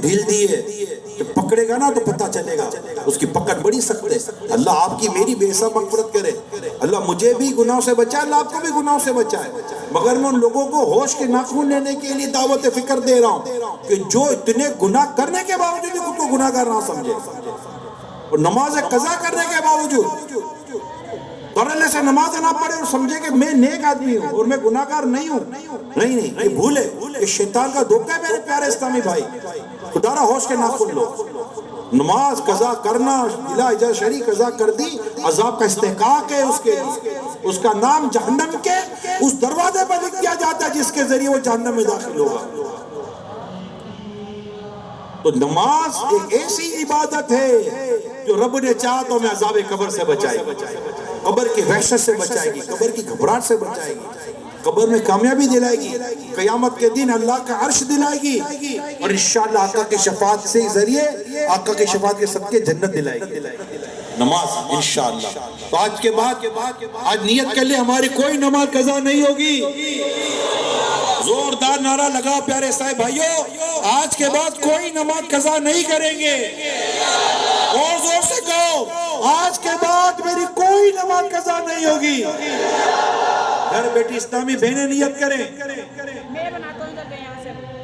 ڈھیل دی ہے کہ پکڑے گا نا تو پتہ چلے گا، اس کی پکڑ بڑی سخت ہے۔ اللہ آپ کی میری بے حساب مغفرت کرے، اللہ مجھے بھی گناہوں سے بچائے، اللہ آپ کو بھی گناہوں سے بچائے۔ مگر میں ان لوگوں کو ہوش کے ناخن لینے کے لیے دعوت فکر دے رہا ہوں کہ جو اتنے گناہ کرنے کے باوجود بھی خود کو گناہ گار نہ سمجھے، اور نماز قضا کرنے کے باوجود پڑھنے سے نماز نہ پڑھے اور سمجھے کہ میں نیک آدمی ہوں اور میں گناہ گار نہیں ہوں۔ نہیں، یہ بھول ہے، یہ شیطان کا دھوکہ ہے میرے پیارے اسلامی بھائی۔ خدا را ہوش کے ناخن لو، نماز قضا کرنا، الہ اجازت شرعی قضا کر دی، عذاب کا استحقاق ہے اس کے، اس کا نام جہنم کے اس دروازے پر لکھ دیا جاتا ہے جس کے ذریعے وہ جہنم میں داخل ہوگا۔ تو نماز ایک ایسی عبادت ہے جو رب نے چاہا تو ہمیں عذاب قبر سے بچائے گی، قبر کی وحشت سے بچائے گی، قبر کی گھبراہٹ سے بچائے گی، قبر میں کامیابی دلائے گی، قیامت کے دن اللہ کا عرش دلائے گی، اور انشاءاللہ آقا کی شفاعت سے ذریعے، آقا کی شفاعت کے صدقے جنت دلائے گی نماز انشاءاللہ۔ تو آج کے بعد آج نیت کر لے ہماری کوئی نماز قضا نہیں ہوگی۔ زوردار نعرہ لگا پیارے صاحب بھائیو، آج کے بعد کوئی نماز قضا نہیں کریں گے، اور زور سے کہو آج کے بعد میری کوئی نماز قضا نہیں ہوگی۔ گھر بیٹی اسلامی بہنیں نیت کریں،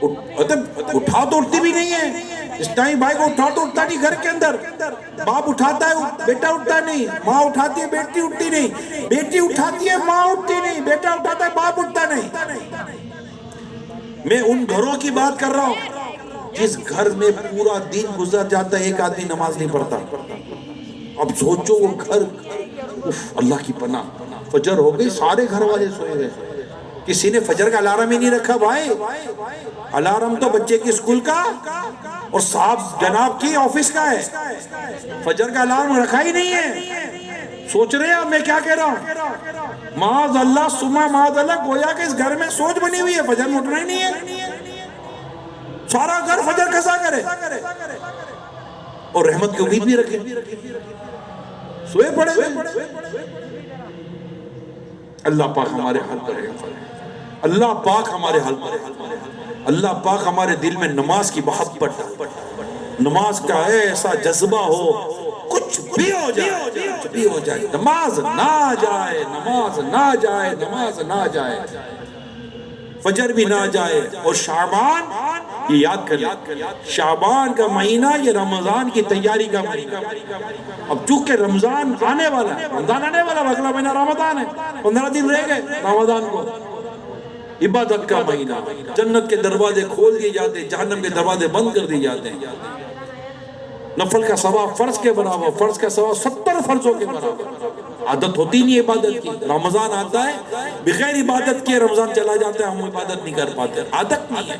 اٹھا تو اٹھتی بھی نہیں ہے، اسلامی بھائی کو اٹھا تو اٹھتا نہیں، گھر کے اندر باپ اٹھاتا ہے بیٹا اٹھتا نہیں، ماں اٹھاتی ہے بیٹی اٹھتی نہیں، بیٹی اٹھاتی ہے ماں اٹھتی نہیں، بیٹا اٹھاتا ہے باپ اٹھتا نہیں۔ میں ان گھروں کی بات کر رہا ہوں جس گھر میں پورا دن گزر جاتا ہے ایک آدمی نماز نہیں پڑھتا۔ اب سوچو وہ گھر، اللہ کی پناہ، فجر ہو گئی سارے گھر والے سوئے گئے، کسی نے فجر کا الارم ہی نہیں رکھا بھائی، الارم تو بچے کی اسکول کا اور صاحب جناب کی آفس کا ہے، فجر کا الارم رکھا ہی نہیں ہے۔ سوچ رہے ہیں میں کیا کہہ رہا ہوں؟ معاذ اللہ ثم معاذ اللہ، گویا کہ اس گھر میں سوچ بنی ہوئی ہے فجر میں اٹھنا ہی نہیں ہے، سارا گھر فجر قضا کرے اور رحمت کی امید بھی رکھے، سوئے پڑے ہوئے۔ اللہ پاک ہمارے حل کرے، اللہ پاک ہمارے حل کرے، اللہ پاک ہمارے دل میں نماز کی محبت، نماز کا ایسا جذبہ ہو، کچھ بھی ہو جائے، کچھ بھی ہو جائے، نماز نہ جائے، نماز نہ جائے، نماز نہ جائے، فجر بھی نہ جائے۔ اور شعبان، یہ یاد کر لیں، شعبان کا مہینہ یہ رمضان کی تیاری کا مہینہ۔ اب چونکہ رمضان آنے والا ہے، رمضان آنے والا ہے، اگلا مہینہ رمضان ہے، 15 دن رہ گئے رمضان کو، عبادت کا مہینہ، جنت کے دروازے کھول دیے جاتے ہیں، جہنم کے دروازے بند کر دیے جاتے ہیں، نفل کا ثواب فرض کے برابر، فرض کا ثواب 70 فرضوں کے برابر۔ عادت ہوتی نہیں عبادت کی، رمضان آتا ہے بغیر عبادت کے رمضان چلا جاتا ہے، ہم عبادت نہیں کر پاتے، عادت نہیں ہے۔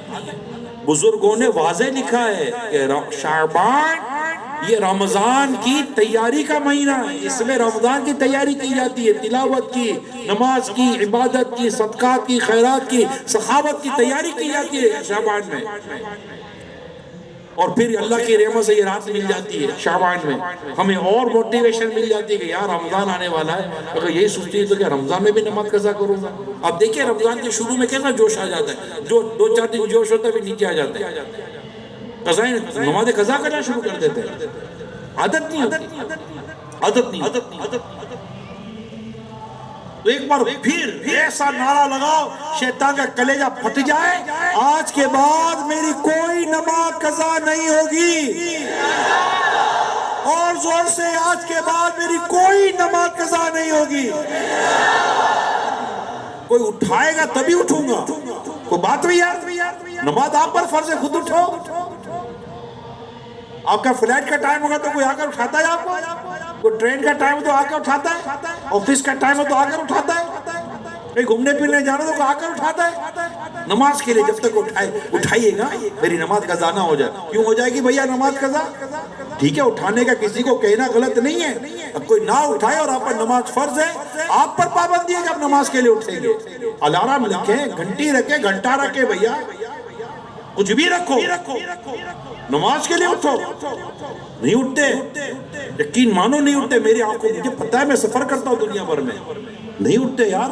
بزرگوں نے واضح لکھا ہے کہ شعبان یہ رمضان کی تیاری کا مہینہ ہے، اس میں رمضان کی تیاری کی جاتی ہے، تلاوت کی، نماز کی، عبادت کی، صدقات کی، خیرات کی، سخاوت کی تیاری کی جاتی ہے شعبان میں، اور پھر اللہ کی رحمت سے یہ رات مل جاتی ہے شعبان میں، ہمیں اور موٹیویشن مل جاتی ہے کہ یار رمضان آنے والا ہے، اگر یہی سوچتی ہے تو کیا رمضان میں بھی نماز قضا کروں گا۔ اب دیکھیں رمضان کے شروع میں کیسا جوش آ جاتا ہے، جو 2-4 دن جوش ہوتا ہے پھر نیچے آ جاتے ہیں، نماز قضا کرنا شروع کر دیتے ہیں، عادت نہیں ہوتی، عادت نہیں۔ تو ایک بار پھر ایسا نعرہ لگاؤ شیطان کا کلیجہ پھٹ جائے، آج کے بعد میری کوئی نماز قضا نہیں ہوگی، اور زور سے آج کے بعد میری کوئی نماز قضا نہیں ہوگی۔ کوئی اٹھائے گا تبھی اٹھوں گا، کوئی بات بھی یار، نماز آپ پر فرض ہے، خود اٹھو۔ آپ کا فلائٹ کا ٹائم ہوگا تو کوئی آ کر اٹھاتا ہے آپ کو، کوئی ٹرین کا ٹائم تو آ کر اٹھاتا ہے، آفس کا ٹائم تو آ کر اٹھاتا ہے، کہیں گھومنے پھرنے جانا تو آ کر اٹھاتا ہے۔ نماز کے لیے جب تک اٹھائیے گا میری نماز قضا نہ ہو جائے، کیوں ہو جائے گی بھیا نماز قضا؟ ٹھیک ہے اٹھانے کا کسی کو کہنا غلط نہیں ہے، اب کوئی نہ اٹھائے اور آپ پر نماز فرض ہے، آپ پر پابندی ہے کہ آپ نماز کے لیے اٹھیں گے، الارم رکھیں، گھنٹی رکھیں، گھنٹا رکھیں، بھیا کچھ بھی رکھو، نماز کے لیے اٹھو۔ نہیں اٹھتے، یقین مانو نہیں اٹھتے، میری آنکھوں مجھے پتہ ہے، میں سفر کرتا ہوں دنیا بھر میں، نہیں اٹھتے یار۔